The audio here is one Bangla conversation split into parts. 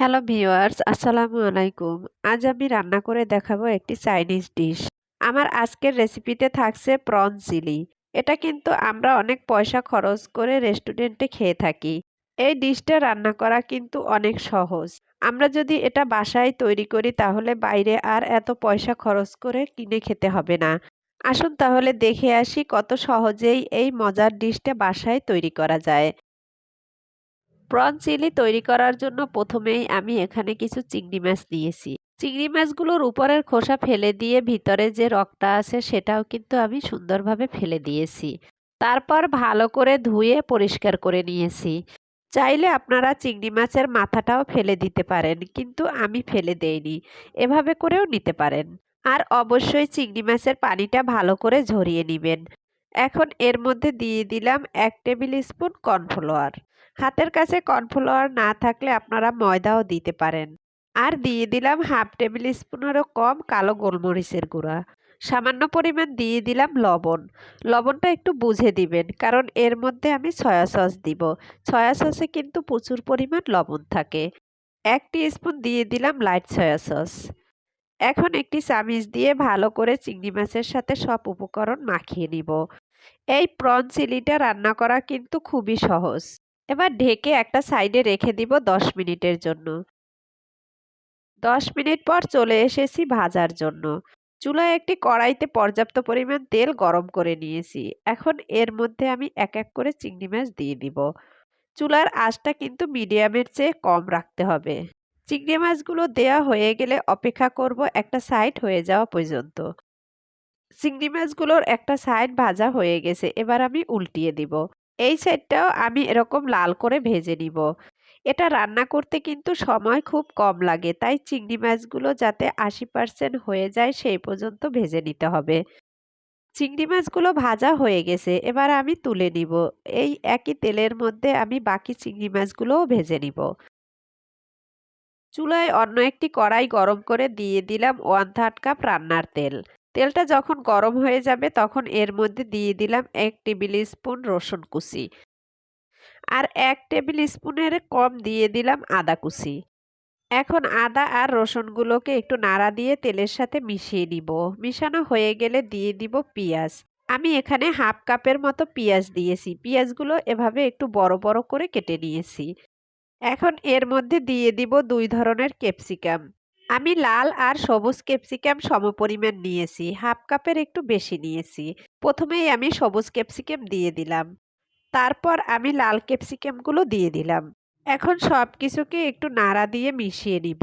হ্যালো ভিউয়ার্স, আসসালামু আলাইকুম। আজ আমি রান্না করে দেখাবো একটি চাইনিজ ডিশ। আমার আজকের রেসিপিতে থাকছে প্রন চিলি। এটা কিন্তু আমরা অনেক পয়সা খরচ করে রেস্টুরেন্টে খেয়ে থাকি। এই ডিশটা রান্না করা কিন্তু অনেক সহজ। আমরা যদি এটা বাসায় তৈরি করি তাহলে বাইরে আর এত পয়সা খরচ করে কিনে খেতে হবে না। আসুন তাহলে দেখে আসি কত সহজেই এই মজার ডিশটা বাসায় তৈরি করা যায়। প্রন চিলি তৈরি করার জন্য প্রথমেই আমি এখানে কিছু চিংড়ি মাছ নিয়েছি। চিংড়ি মাছগুলোর উপরের খোসা ফেলে দিয়ে ভিতরে যে রগটা আছে সেটাও কিন্তু আমি সুন্দরভাবে ফেলে দিয়েছি। তারপর ভালো করে ধুয়ে পরিষ্কার করে নিয়েছি। চাইলে আপনারা চিংড়ি মাছের মাথাটাও ফেলে দিতে পারেন, কিন্তু আমি ফেলে দেইনি। এভাবে করেও নিতে পারেন। আর অবশ্যই চিংড়ি মাছের পানিটা ভালো করে ঝরিয়ে নিবেন। এখন এর মধ্যে দিয়ে দিলাম 1 টেবিল স্পুন কর্নফ্লাওয়ার। হাতের কাছে কর্নফ্লাওয়ার না থাকলে আপনারা ময়দাও দিতে পারেন। আর দিয়ে দিলাম হাফ টেবিল স্পুনেরও কম কালো গোলমরিচের গুঁড়া। সামান্য পরিমাণ দিয়ে দিলাম লবণ। লবণটা একটু বুঝে দিবেন, কারণ এর মধ্যে আমি সয়া সস দিব। সয়া সসে কিন্তু প্রচুর পরিমাণ লবণ থাকে। 1 স্পুন দিয়ে দিলাম লাইট সয়া সস। এখন একটি চামিচ দিয়ে ভালো করে চিংড়ি মাছের সাথে সব উপকরণ মাখিয়ে নিব। এই প্রন চিলিটা রান্না করা কিন্তু খুবই সহজ। এবার ঢেকে একটা সাইডে রেখে দিব 10 মিনিটের জন্য। 10 মিনিট পর চলে এসেছি ভাজার জন্য। চুলায় একটি কড়াইতে পর্যাপ্ত পরিমাণ তেল গরম করে নিয়েছি। এখন এর মধ্যে আমি এক এক করে চিংড়ি মাছ দিয়ে দিব। চুলার আঁচটা কিন্তু মিডিয়ামের চেয়ে কম রাখতে হবে। চিংড়ি মাছগুলো দেয়া হয়ে গেলে অপেক্ষা করব একটা সাইড হয়ে যাওয়া পর্যন্ত। চিংড়ি মাছগুলোর একটা সাইড ভাজা হয়ে গেছে, এবার আমি উল্টিয়ে দিব। এই সাইডটাও আমি এরকম লাল করে ভেজে নিব। এটা রান্না করতে কিন্তু সময় খুব কম লাগে, তাই চিংড়ি মাছগুলো যাতে 80% হয়ে যায় সেই পর্যন্ত ভেজে নিতে হবে। চিংড়ি মাছগুলো ভাজা হয়ে গেছে, এবার আমি তুলে নিব। এই একই তেলের মধ্যে আমি বাকি চিংড়ি মাছগুলোও ভেজে নিব। চুলায় অন্য একটি কড়াই গরম করে দিয়ে দিলাম 1/3 কাপ রান্নার তেল। তেলটা যখন গরম হয়ে যাবে তখন এর মধ্যে দিয়ে দিলাম 1 টেবিল স্পুন রসুন কুচি। আর 1 টেবিল স্পুনের কম দিয়ে দিলাম আদা কুচি। এখন আদা আর রসুনগুলোকে একটু নাড়া দিয়ে তেলের সাথে মিশিয়ে নিব। মিশানো হয়ে গেলে দিয়ে দিব পেঁয়াজ। আমি এখানে হাফ কাপের মতো পেঁয়াজ দিয়েছি। পেঁয়াজগুলো এভাবে একটু বড় বড় করে কেটে নিয়েছি। এখন এর মধ্যে দিয়ে দিব 2 ধরনের ক্যাপসিকাম। আমি লাল আর সবুজ ক্যাপসিকাম সমপরিমাণ নিয়েছি, হাফ কাপের একটু বেশি নিয়েছি। প্রথমেই আমি সবুজ ক্যাপসিকাম দিয়ে দিলাম। তারপর আমি লাল ক্যাপসিকামগুলো দিয়ে দিলাম। এখন সব কিছুকে একটু নাড়া দিয়ে মিশিয়ে নিব।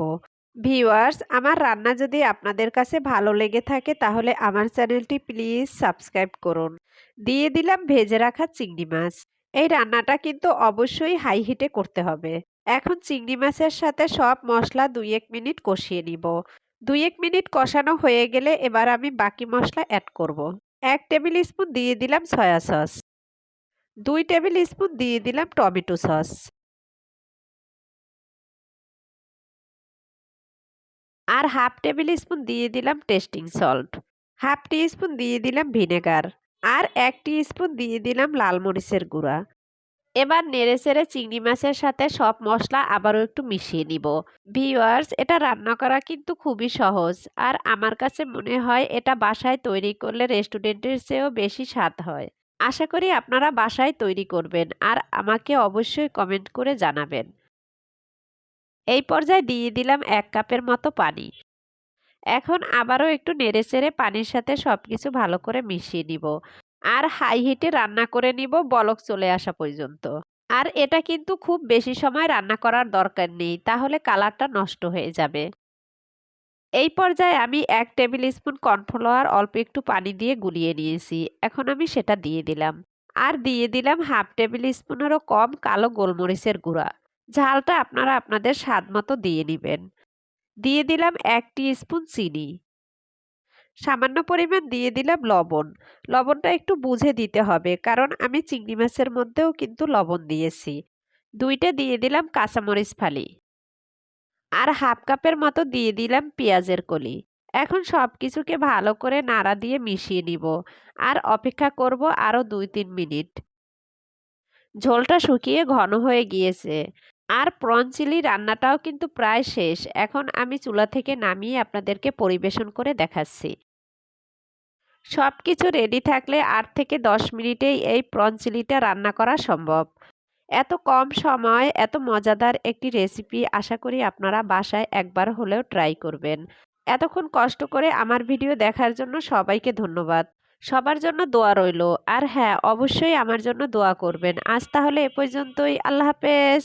ভিউয়ার্স, আমার রান্না যদি আপনাদের কাছে ভালো লেগে থাকে তাহলে আমার চ্যানেলটি প্লিজ সাবস্ক্রাইব করুন। দিয়ে দিলাম ভেজে রাখা চিংড়ি মাছ। এই রান্নাটা কিন্তু অবশ্যই হাই হিটে করতে হবে। এখন চিংড়ি মাছের সাথে সব মশলা 2-1 মিনিট কষিয়ে নিব। 2-1 মিনিট কষানো হয়ে গেলে এবার আমি বাকি মশলা অ্যাড করব। 1 টেবিল স্পুন দিয়ে দিলাম সয়া সস। 2 টেবিল স্পুন দিয়ে দিলাম টমেটো সস। আর হাফ টেবিল স্পুন দিয়ে দিলাম টেস্টিং সল্ট। হাফ টি স্পুন দিয়ে দিলাম ভিনেগার। আর 1 টি স্পুন দিয়ে দিলাম লাল মরিচের গুঁড়া। এবার নেড়েচেড়ে চিংড়ি মাছের সাথে সব মশলা আবারও একটু মিশিয়ে নিব। ভিউয়ার্স, এটা রান্না করা কিন্তু খুবই সহজ। আর আমার কাছে মনে হয় এটা বাসায় তৈরি করলে রেস্টুরেন্টের চেয়েও বেশি স্বাদ হয়। আশা করি আপনারা বাসায় তৈরি করবেন আর আমাকে অবশ্যই কমেন্ট করে জানাবেন। এই পর্যায়ে দিয়ে দিলাম 1 কাপের মতো পানি। এখন আবারও একটু নেড়েচেড়ে পানির সাথে সবকিছু ভালো করে মিশিয়ে নিব। আর হাই হিটে রান্না করে নিব বলক চলে আসা পর্যন্ত। আর এটা কিন্তু খুব বেশি সময় রান্না করার দরকার নেই, তাহলে কালারটা নষ্ট হয়ে যাবে। এই পর্যায়ে আমি 1 টেবিল স্পুন কর্নফ্লাওয়ার অল্প একটু পানি দিয়ে গুলিয়ে নিয়েছি। এখন আমি সেটা দিয়ে দিলাম। আর দিয়ে দিলাম হাফ টেবিল স্পুনেরও কম কালো গোলমরিচের গুঁড়া। ঝালটা আপনারা আপনাদের স্বাদ মতো দিয়ে নিবেন। দিয়ে দিলাম 1 স্পুন চিনি। সামান্য পরিমাণ দিয়ে দিলাম লবণ। লবণটা একটু বুঝে দিতে হবে, কারণ আমি চিংড়ি মাছের মধ্যেও কিন্তু লবণ দিয়েছি। 2টা দিয়ে দিলাম কাঁচামরিচ ফালি। আর হাফ কাপের মতো দিয়ে দিলাম পেঁয়াজের কলি। এখন সব কিছুকে ভালো করে নাড়া দিয়ে মিশিয়ে নিব। আর অপেক্ষা করব আরও 2-3 মিনিট। ঝোলটা শুকিয়ে ঘন হয়ে গিয়েছে। আর প্রন চিলি রান্নাটাও কিন্তু প্রায় শেষ। এখন আমি চুলা থেকে নামিয়ে আপনাদেরকে পরিবেশন করে দেখাচ্ছি। সবকিছু রেডি থাকলে ৮ থেকে ১০ মিনিটেই এই প্রন চিলিটা রান্না করা সম্ভব। এত কম সময় এত মজাদার একটি রেসিপি আশা করি আপনারা বাসায় একবার হলেও ট্রাই করবেন। এতক্ষণ কষ্ট করে আমার ভিডিও দেখার জন্য সবাইকে ধন্যবাদ। সবার জন্য দোয়া রইলো। আর হ্যাঁ, অবশ্যই আমার জন্য দোয়া করবেন। আজ তাহলে এ পর্যন্তই। আল্লাহ হাফেজ।